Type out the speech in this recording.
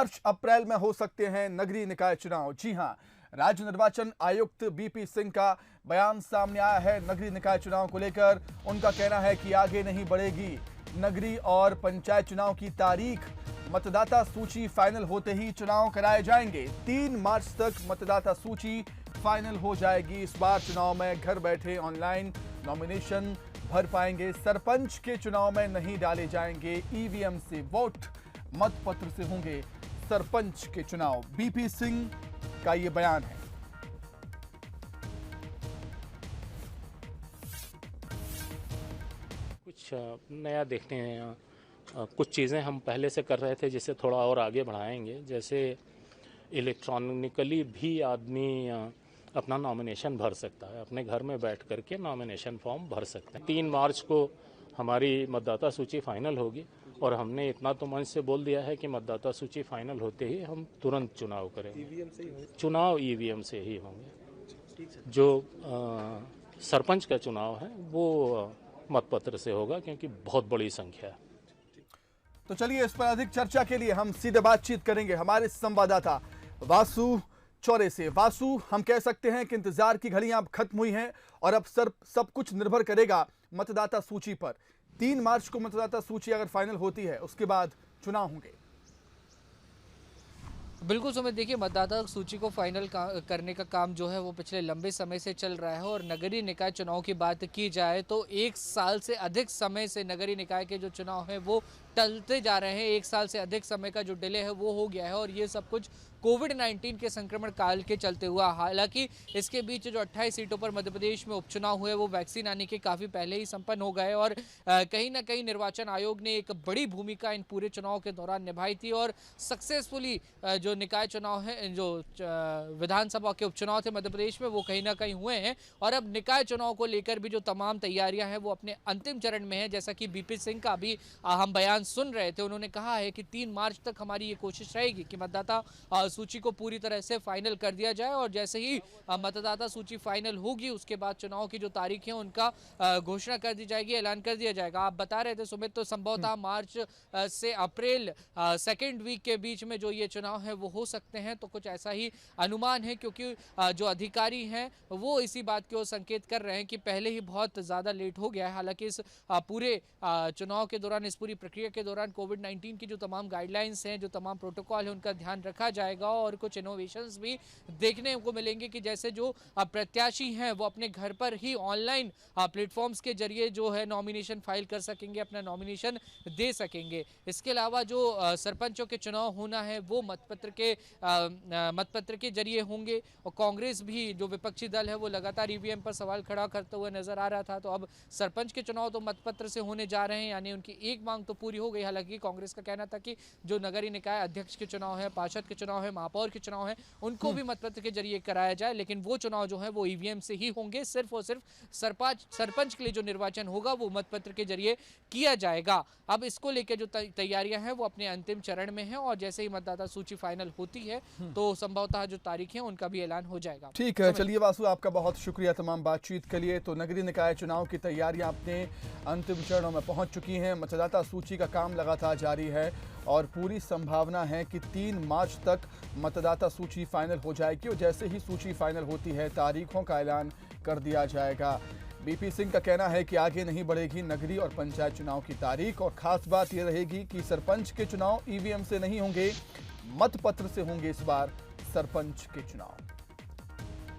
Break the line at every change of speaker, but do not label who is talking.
मार्च अप्रैल में हो सकते हैं नगरीय निकाय चुनाव। जी हां, राज्य निर्वाचन आयुक्त बीपी सिंह का बयान सामने आया है नगरीय निकाय चुनाव को लेकर। उनका कहना है कि आगे नहीं बढ़ेगी नगरीय और पंचायत चुनाव की तारीख। मतदाता सूची फाइनल होते ही चुनाव कराए जाएंगे। 3 मार्च तक मतदाता सूची फाइनल हो जाएगी। इस बार चुनाव में घर बैठे ऑनलाइन नॉमिनेशन भर पाएंगे। सरपंच के चुनाव में नहीं डाले जाएंगे ईवीएम से वोट, मतपत्र से होंगे सरपंच के चुनाव। बीपी सिंह का ये बयान है।
कुछ नया देखते हैं, कुछ चीज़ें हम पहले से कर रहे थे जिसे थोड़ा और आगे बढ़ाएंगे। जैसे इलेक्ट्रॉनिकली भी आदमी अपना नॉमिनेशन भर सकता है, अपने घर में बैठ करके नॉमिनेशन फॉर्म भर सकते हैं। 3 मार्च को हमारी मतदाता सूची फाइनल होगी और हमने इतना तो मंच से बोल दिया है कि मतदाता सूची फाइनल होते ही हम तुरंत चुनाव करेंगे। ईवीएम से ही होंगे? चुनाव ईवीएम से ही होंगे। जो सरपंच का चुनाव है वो मतपत्र से होगा, क्योंकि बहुत बड़ी संख्या है।
तो चलिए, इस पर अधिक चर्चा के लिए हम सीधे बातचीत करेंगे हमारे संवाददाता वासु चौरे से। वासु, हम कह सकते हैं कि इंतजार की घड़ियां अब खत्म हुई हैं और अब सब कुछ निर्भर करेगा मतदाता सूची पर। 3 मार्च को मतदाता सूची अगर फाइनल होती है, उसके बाद चुनाव होंगे।
बिल्कुल सुमित, देखिए मतदाता सूची को फाइनल करने का काम जो है वो पिछले लंबे समय से चल रहा है। और नगरीय निकाय चुनाव की बात की जाए तो 1 साल से अधिक समय से नगरीय निकाय के जो चुनाव है वो टलते जा रहे हैं। 1 साल से अधिक समय का जो डिले है वो हो गया है और ये सब कुछ कोविड-19 के संक्रमण काल के चलते हुआ। हालांकि इसके बीच जो 28 सीटों पर मध्य प्रदेश में उपचुनाव हुए वो वैक्सीन आने के काफ़ी पहले ही संपन्न हो गए और कहीं ना कहीं निर्वाचन आयोग ने एक बड़ी भूमिका इन पूरे चुनाव के दौरान निभाई थी और सक्सेसफुली जो निकाय चुनाव है, जो विधानसभा के उपचुनाव थे मध्य प्रदेश में, वो कहीं ना कहीं हुए हैं। और अब निकाय चुनाव को लेकर भी जो तमाम तैयारियां हैं वो अपने अंतिम चरण में है। जैसा कि बीपी सिंह का भी हम बयान सुन रहे थे, उन्होंने कहा है कि 3 मार्च तक हमारी ये कोशिश रहेगी कि मतदाता सूची को पूरी तरह से फाइनल कर दिया जाए और जैसे ही मतदाता सूची फाइनल होगी उसके बाद चुनाव की जो तारीख है उनका घोषणा कर दी जाएगी, ऐलान कर दिया जाएगा। आप बता रहे थे सुमित, तो संभवतः मार्च से अप्रैल सेकेंड वीक के बीच में जो ये चुनाव है वो हो सकते हैं। तो कुछ ऐसा ही अनुमान है, क्योंकि जो अधिकारी हैं वो इसी बात की ओर संकेत कर रहे हैं कि पहले ही बहुत ज़्यादा लेट हो गया है। हालांकि इस पूरे चुनाव के दौरान, इस पूरी प्रक्रिया के दौरान कोविड-19 की जो तमाम गाइडलाइंस हैं, जो तमाम प्रोटोकॉल है, उनका ध्यान रखा जाएगा और कुछ इनोवेशंस भी देखने को मिलेंगे कि जैसे जो प्रत्याशी हैं वो अपने घर पर ही ऑनलाइन प्लेटफॉर्म्स के जरिए जो है नॉमिनेशन फाइल कर सकेंगे, अपना नॉमिनेशन दे सकेंगे। इसके अलावा जो सरपंचों के चुनाव होना है वो मतपत्र के जरिए होंगे और कांग्रेस भी, जो विपक्षी दल है, वो लगातार ईवीएम पर सवाल खड़ा करते हुए नजर आ रहा था। तो अब सरपंच के चुनाव तो मतपत्र से होने जा रहे हैं, यानी उनकी एक मांग तो पूरी हो गई। हालांकि कांग्रेस का कहना था कि जो नगरीय निकाय अध्यक्ष के चुनाव है, पार्षद के चुनाव है, महापौर के चुनाव है, उनको भी मतपत्र के जरिए कराया जाए, लेकिन वो चुनाव जो है वो ईवीएम से ही होंगे। सिर्फ और सिर्फ सरपंच के लिए जो निर्वाचन होगा वो मतपत्र के जरिए किया जाएगा। अब इसको लेकर जो तैयारियां हैं वो अपने अंतिम चरण में हैं और जैसे ही मतदाता सूची फाइनल होती है तो संभवतः जो तारीख है उनका भी ऐलान हो जाएगा।
ठीक है, चलिए वासु, आपका बहुत शुक्रिया तमाम बातचीत के लिए। तो नगरीय निकाय चुनाव की तैयारियां अपने अंतिम चरणों में पहुंच चुकी हैं। मतदाता सूची का काम लगातार जारी है और पूरी संभावना है कि 3 मार्च तक मतदाता सूची फाइनल हो जाएगी और जैसे ही सूची फाइनल होती है तारीखों का ऐलान कर दिया जाएगा। बीपी सिंह का कहना है कि आगे नहीं बढ़ेगी नगरीय और पंचायत चुनाव की तारीख और खास बात यह रहेगी कि सरपंच के चुनाव ईवीएम से नहीं होंगे, मतपत्र से होंगे इस बार सरपंच के चुनाव।